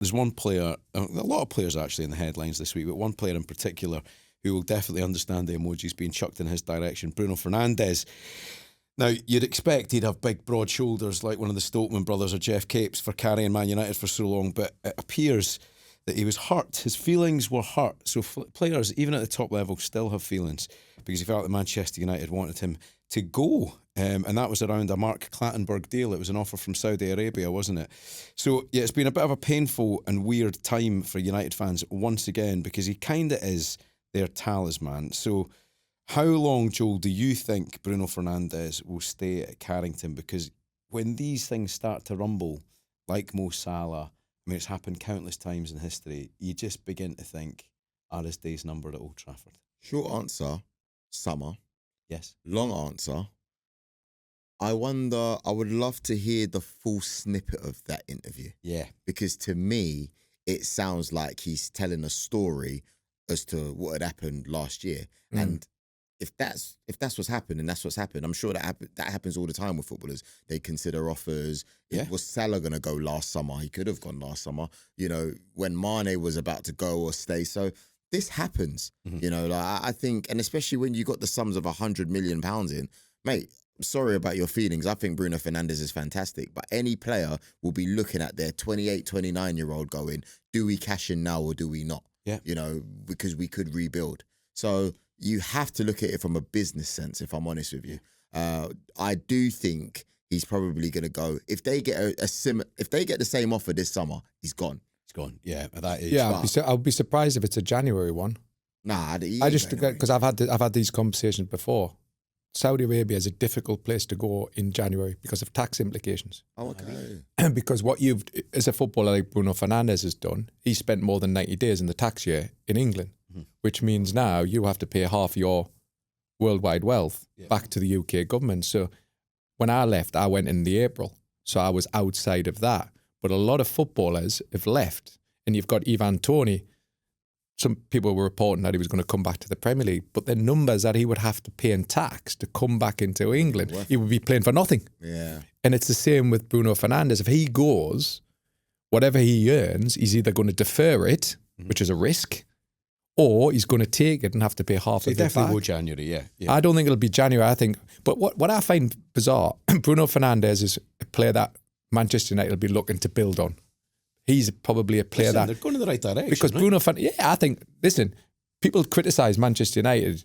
there's one player, a lot of players actually in the headlines this week, but one player in particular who will definitely understand the emojis being chucked in his direction, Bruno Fernandes. Now, you'd expect he'd have big, broad shoulders like one of the Stokeman brothers or Jeff Capes for carrying Man United for so long, but it appears that he was hurt. His feelings were hurt. So players, even at the top level, still have feelings because he felt that Manchester United wanted him to go. And that was around a Mark Clattenburg deal. It was an offer from Saudi Arabia, wasn't it? So, yeah, it's been a bit of a painful and weird time for United fans once again because he kind of is their talisman. So, how long, Joel, do you think Bruno Fernandes will stay at Carrington? Because when these things start to rumble, like Mo Salah, I mean, it's happened countless times in history, you just begin to think, are his days numbered at Old Trafford? Short answer, summer. Yes. Long answer, I wonder, I would love to hear the full snippet of that interview. Yeah. Because to me, it sounds like he's telling a story as to what had happened last year. And if that's what's happened, and that's what's happened, I'm sure that happens all the time with footballers. They consider offers. Yeah. Was Salah going to go last summer? He could have gone last summer. You know, when Mane was about to go or stay. So this happens. You know, like I think, and especially when you got the sums of £100 million in, mate. I'm sorry about your feelings. I think Bruno Fernandes is fantastic, but any player will be looking at their 28, 29-year-old going, do we cash in now or do we not? Yeah. You know, because we could rebuild. So you have to look at it from a business sense, if I'm honest with you. I do think he's probably going to go. If they get if they get the same offer this summer, he's gone. He's gone. Yeah, at that age. Yeah, I'll be surprised if it's a January one. Nah, I just because I've had these conversations before. Saudi Arabia is a difficult place to go in January because of tax implications. Oh, okay. Because what you've, as a footballer like Bruno Fernandes has done, he spent more than 90 days in the tax year in England, which means now you have to pay half your worldwide wealth back to the UK government. So when I left, I went in the April. So I was outside of that. But a lot of footballers have left. And you've got Ivan Toney. Some people were reporting that he was going to come back to the Premier League, but the numbers that he would have to pay in tax to come back into England, he would be playing for nothing. Yeah. And it's the same with Bruno Fernandes. If he goes, whatever he earns, he's either going to defer it, which is a risk, or he's going to take it and have to pay half So of it definitely back. will January, yeah. I don't think it'll be January, I think. But what I find bizarre, Bruno Fernandes is a player that Manchester United will be looking to build on. He's probably a player They're going in the right direction. because right? Bruno Fernandes, I think, listen, people criticise Manchester United.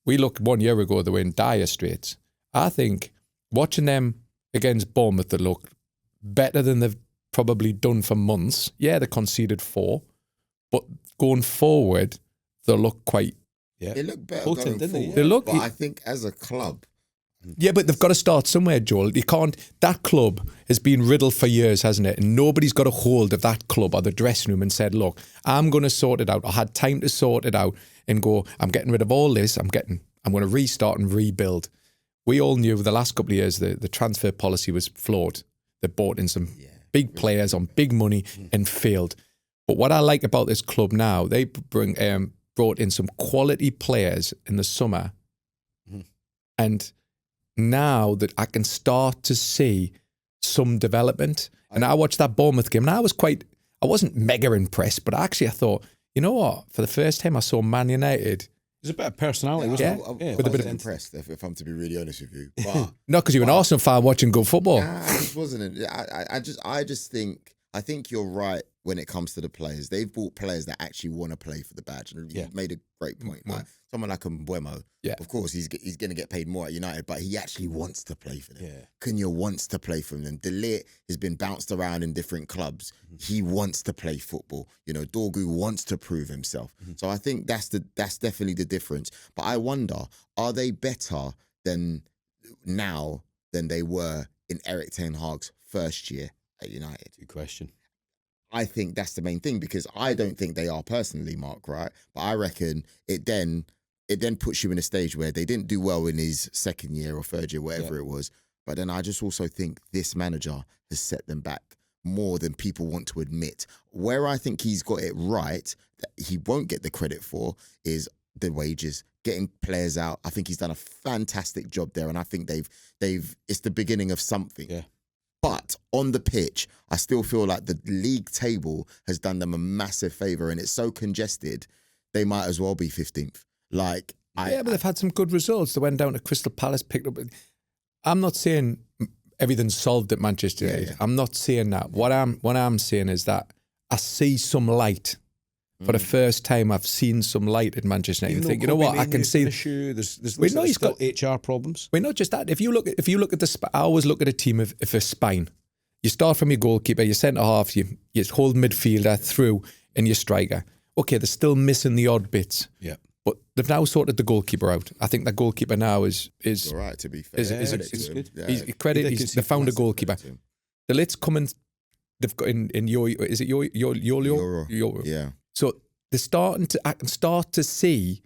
We looked 1 year ago, they were in dire straits. I think watching them against Bournemouth, they look better than they've probably done for months. Yeah, they conceded 4, but going forward, they look quite... Yeah. They look better Potent, going didn't they? forward. They look- But I think as a club, Yeah, but they've got to start somewhere, Joel. You can't. That club has been riddled for years, hasn't it? And nobody's got a hold of that club or the dressing room and said, "Look, I'm going to sort it out." I had time to sort it out and go. I'm getting rid of all this. I'm going to restart and rebuild. We all knew the last couple of years the transfer policy was flawed. They bought in some big players on big money and failed. But what I like about this club now, they brought in some quality players in the summer, and now that I can start to see some development. And I watched that Bournemouth game and I wasn't mega impressed, but actually I thought, you know what? For the first time I saw Man United. There's a bit of personality, I wasn't it? was a bit impressed, if I'm to be really honest with you. But Not because you're an Arsenal fan watching good football. nah, I just wasn't. I think you're right when it comes to the players. They've bought players that actually want to play for the badge. And you made a great point. Like someone like Mbeumo, of course, he's going to get paid more at United, but he actually wants to play for them. Yeah. Cunha wants to play for them. De Ligt has been bounced around in different clubs. He wants to play football. You know, Dorgu wants to prove himself. So I think that's definitely the difference. But I wonder, are they better now than they were in Erik ten Hag's first year at United? Good question. I think that's the main thing, because I don't think they are personally, Mark, right? But I reckon it then puts you in a stage where they didn't do well in his second year or third year, whatever it was. But then I just also think this manager has set them back more than people want to admit. Where I think he's got it right, that he won't get the credit for, is the wages, getting players out. I think he's done a fantastic job there, and I think they've it's the beginning of something. Yeah. But on the pitch, I still feel like the league table has done them a massive favour, and it's so congested, they might as well be 15th. Like, but they've had some good results. They went down to Crystal Palace, picked up. I'm not saying everything's solved at Manchester United. Yeah. I'm not saying that. What I'm saying is that I see some light. For the first time, I've seen some light at Manchester United. Even You think, though you know what? Kobe I can Mainoo's see. an issue. There's We know he's still HR problems. We're not just that. If you look at I always look at a team of a spine. You start from your goalkeeper, your centre half, you hold midfielder through, and your striker. Okay, they're still missing the odd bits. Yeah. But they've now sorted the goalkeeper out. I think that goalkeeper now is all right, to be fair. is good. They found a goalkeeper. The Lit's coming. They've got in your. Is it your Euro? Yeah. So they're starting to. I can start to see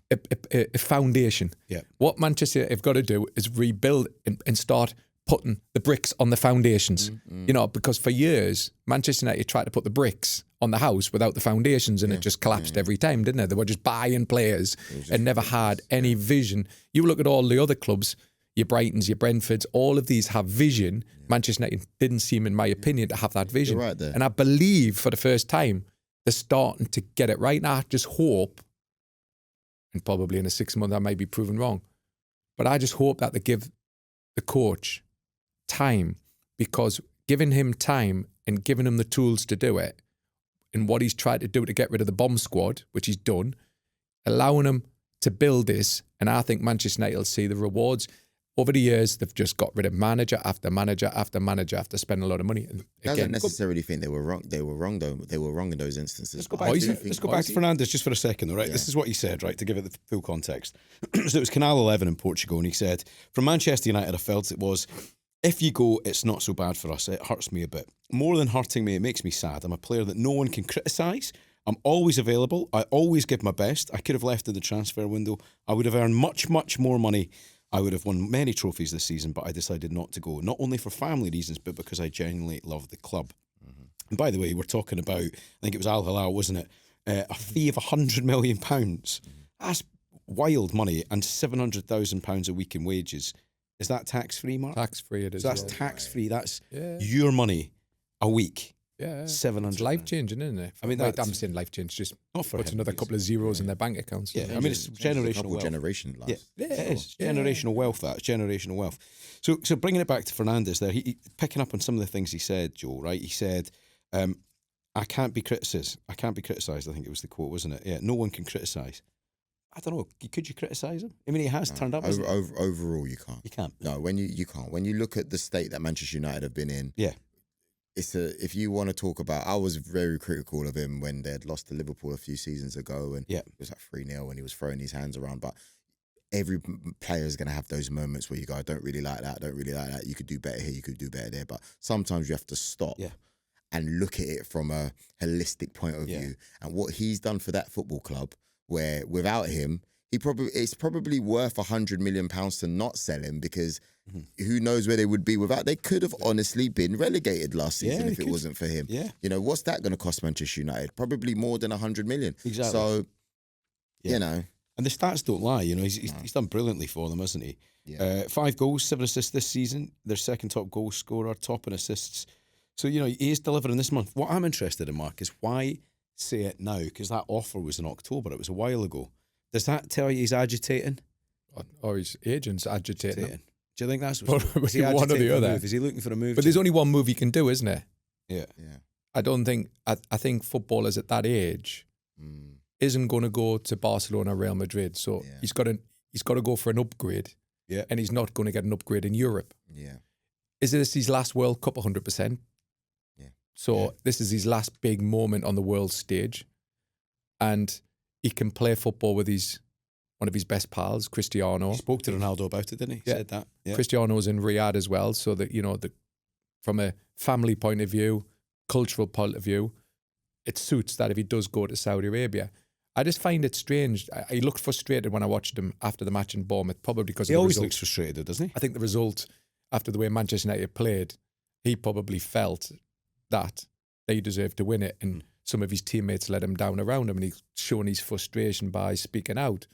a foundation. Yeah. What Manchester United have got to do is rebuild and start putting the bricks on the foundations. You know, because for years Manchester United tried to put the bricks on the house without the foundations, and it just collapsed every time, didn't it? They were just buying players and never had any vision. You look at all the other clubs, your Brightons, your Brentfords, all of these have vision. Manchester United didn't seem, in my opinion, to have that vision. You're right there. And I believe for the first time, they're starting to get it right. Now I just hope, and probably in a 6 month I might be proven wrong, but I just hope that they give the coach time, because giving him time and giving him the tools to do it, and what he's tried to do to get rid of the bomb squad, which he's done, allowing him to build this, and I think Manchester United will see the rewards. Over the years, they've just got rid of manager after manager after manager after spending a lot of money. And Doesn't necessarily think they were wrong. They were wrong though. They were wrong in those instances. Let's go back to Fernandes just for a second, all right? Yeah. This is what he said, right, to give it the full context. So it was Canal 11 in Portugal, and he said, from Manchester United, I felt it was, if you go, it's not so bad for us. It hurts me a bit. More than hurting me, it makes me sad. I'm a player that no one can criticise. I'm always available. I always give my best. I could have left in the transfer window. I would have earned much, much more money. I would have won many trophies this season, but I decided not to go. Not only for family reasons, but because I genuinely love the club. Mm-hmm. And by the way, we're talking about, I think it was Al Hilal, wasn't it? A fee of £100 million. That's wild money, and £700,000 a week in wages. Is that tax-free, Mark? Tax-free it is. So that's tax-free. That's your money a week. Yeah. 700. It's life-changing, isn't it? I mean, I'm saying life-changing, just not for puts him, another couple of zeros in their bank accounts. Yeah, I mean, it's generational wealth. Generation life. Yeah, it is. Generational wealth, that. It's generational wealth. So bringing it back to Fernandes there, he picking up on some of the things he said, Joe, right? He said, I can't be criticised. I can't be criticised, I think it was the quote, wasn't it? Yeah, no one can criticise. I don't know. Could you criticise him? I mean, he has turned up. Overall, you can't. You can't. No, when you can't. When you look at the state that Manchester United have been in, if you want to talk about, I was very critical of him when they had lost to Liverpool a few seasons ago, and it was like 3-0 and he was throwing his hands around. But every player is going to have those moments where you go, I don't really like that. I don't really like that. You could do better here. You could do better there. But sometimes you have to stop and look at it from a holistic point of view. And what he's done for that football club, where without him, it's probably worth £100 million to not sell him, because who knows where they would be without. They could have honestly been relegated last season if it wasn't for him. Yeah. You know, what's that going to cost Manchester United? Probably more than £100 million. Exactly. So, you know. And the stats don't lie. You know, he's done brilliantly for them, hasn't he? Yeah. 5 goals, 7 assists this season. Their second top goal scorer, top in assists. So, you know, he is delivering this month. What I'm interested in, Mark, is why say it now? Because that offer was in October. It was a while ago. Does that tell you he's agitating? Or his agent's agitating. Do you think that's one or the other? Is he looking for a move? But there's only one move he can do, isn't there? Yeah. I don't think. I think footballers at that age isn't going to go to Barcelona, Real Madrid. So he's got to go for an upgrade. Yeah. And he's not going to get an upgrade in Europe. Yeah. Is this his last World Cup? 100%. Yeah. So this is his last big moment on the world stage, and he can play football with one of his best pals, Cristiano. He spoke to Ronaldo about it, didn't he? Yeah. Said that. Yeah. Cristiano's in Riyadh as well, so that, you know, from a family point of view, cultural point of view, it suits that if he does go to Saudi Arabia. I just find it strange. He looked frustrated when I watched him after the match in Bournemouth, probably because of the result. He always looks frustrated, doesn't he? I think the result, after the way Manchester United played, he probably felt that they deserved to win it, and some of his teammates let him down around him, and he's shown his frustration by speaking out.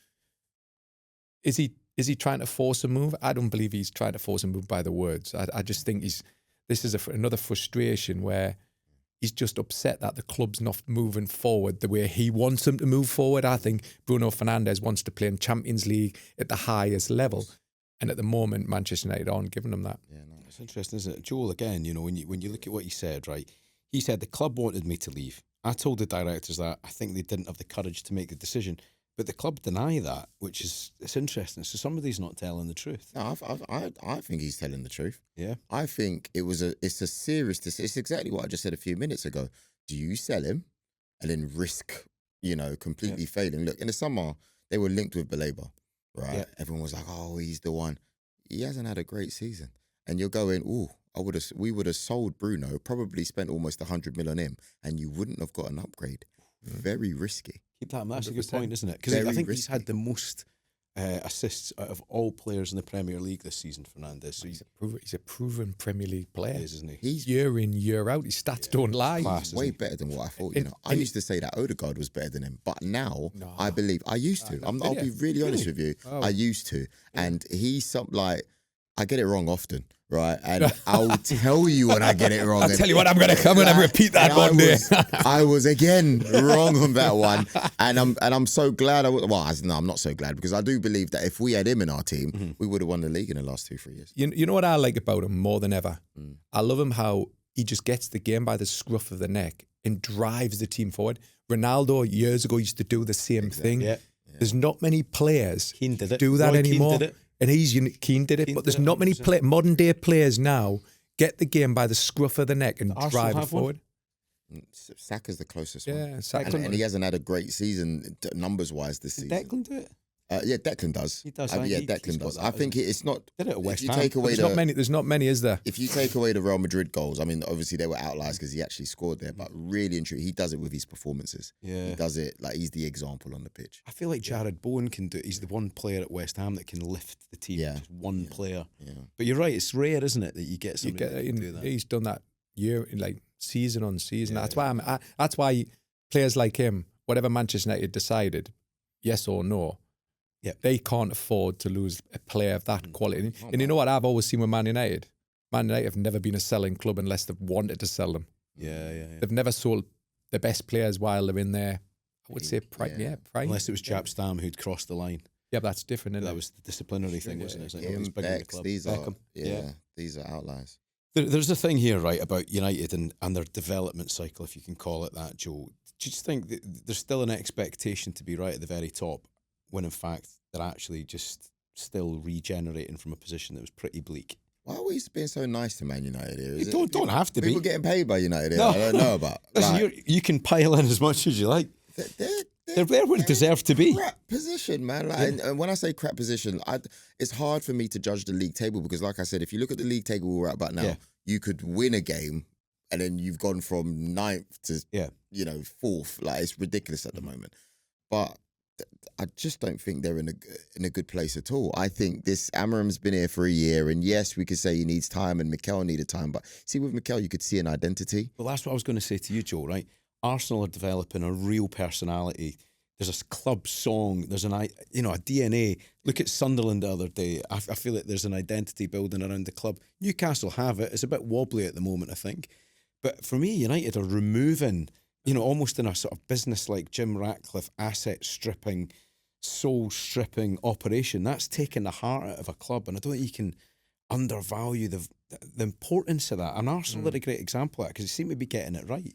Is he trying to force a move? I don't believe he's trying to force a move by the words. I just think this is another frustration where he's just upset that the club's not moving forward the way he wants them to move forward. I think Bruno Fernandes wants to play in Champions League at the highest level. And at the moment, Manchester United aren't giving him that. Yeah, no. It's interesting, isn't it? Joel, again, you know, when you look at what he said, right? He said the club wanted me to leave. I told the directors that I think they didn't have the courage to make the decision. But the club deny that, which is it's interesting. So somebody's not telling the truth. No, I think he's telling the truth. Yeah. I think it's a serious decision. It's exactly what I just said a few minutes ago. Do you sell him and then risk, completely failing? Look, in the summer, they were linked with Beya, right? Yeah. Everyone was like, oh, he's the one. He hasn't had a great season. And you're going, we would have sold Bruno, probably spent almost 100 million on him, and you wouldn't have got an upgrade. Very risky. Keep that. That's a good 100%. point, isn't it? Because I think he's had the most assists out of all players in the Premier League this season, Fernandes. So He's a proven Premier League player. he is, isn't he? He's Year in, year out, his stats don't lie. Class, way isn't he? better than what I thought. And- I used to say that Odegaard was better than him, but now No. I believe I used to. I'll be really honest with you. Oh. I used to, and he's I get it wrong often, right? And I'll tell you when I get it wrong. I'll tell you what, I'm going to come and repeat that And one day. I was again wrong on that one, and I'm so glad. I'm not so glad because I do believe that if we had him in our team, we would have won the league in the last 2-3 years. You know what I like about him more than ever? I love him how he just gets the game by the scruff of the neck and drives the team forward. Ronaldo years ago used to do the same thing. Yeah. There's not many players Keane did it. do that Roy Keane anymore. did it. And Keane did it, Keane but did there's it, not many 100%. modern day players now get the game by the scruff of the neck and Arsenal drive it have one? forward. Saka's the closest one. Yeah, Saka. And he hasn't had a great season numbers wise this Did season. Declan do it? Yeah, Declan does. He does, Yeah, he's Declan got does. that, I think hasn't it's not. Did it at West if you Ham. take away There's not many, is there? if you take away the Real Madrid goals, I mean, obviously they were outliers because he actually scored there, but really and truly, he does it with his performances. Yeah. He does it like he's the example on the pitch. I feel like Jared Bowen can do it. He's the one player at West Ham that can lift the team. Yeah. Just one player. Yeah. But you're right, it's rare, isn't it, that you get somebody that can do that. He's done that season on season. That's why that's why players like him, whatever Manchester United decided, yes or no, they can't afford to lose a player of that quality. And you know what I've always seen with Man United? Man United have never been a selling club unless they've wanted to sell them. Yeah. They've never sold the best players while they're in there. I would say prime. Unless it was Jap Stam who'd crossed the line. Yeah, but that's different, isn't That it? was the disciplinary thing, wasn't it? It's like, Him, nobody's bigger than the Bex, club. these Beckham. are these are outliers. There's a thing here, right, about United and their development cycle, if you can call it that, Joe. Do you just think that there's still an expectation to be right at the very top when, in fact, they're actually just still regenerating from a position that was pretty bleak? Why are we being so nice to Man United here? You don't have to be. People getting paid by United here. No. I don't know about. Listen, you can pile in as much as you like. They're where we deserve to be. Crap position, man. And when I say crap position, it's hard for me to judge the league table because, like I said, if you look at the league table we're at about now, you could win a game and then you've gone from 9th to 4th. Like, it's ridiculous at the moment. But I just don't think they're in a good place at all. I think this Amarim's been here for a year, and yes, we could say he needs time, and Mikel needed time. But see, with Mikel, you could see an identity. Well, that's what I was going to say to you, Joe. Right? Arsenal are developing a real personality. There's a club song. There's a DNA. Look at Sunderland the other day. I feel like there's an identity building around the club. Newcastle have it. It's a bit wobbly at the moment, I think. But for me, United are removing, almost in a sort of business-like Jim Ratcliffe asset stripping, soul stripping operation. That's taking the heart out of a club, and I don't think you can undervalue the importance of that. And Arsenal are a great example of that because they seem to be getting it right.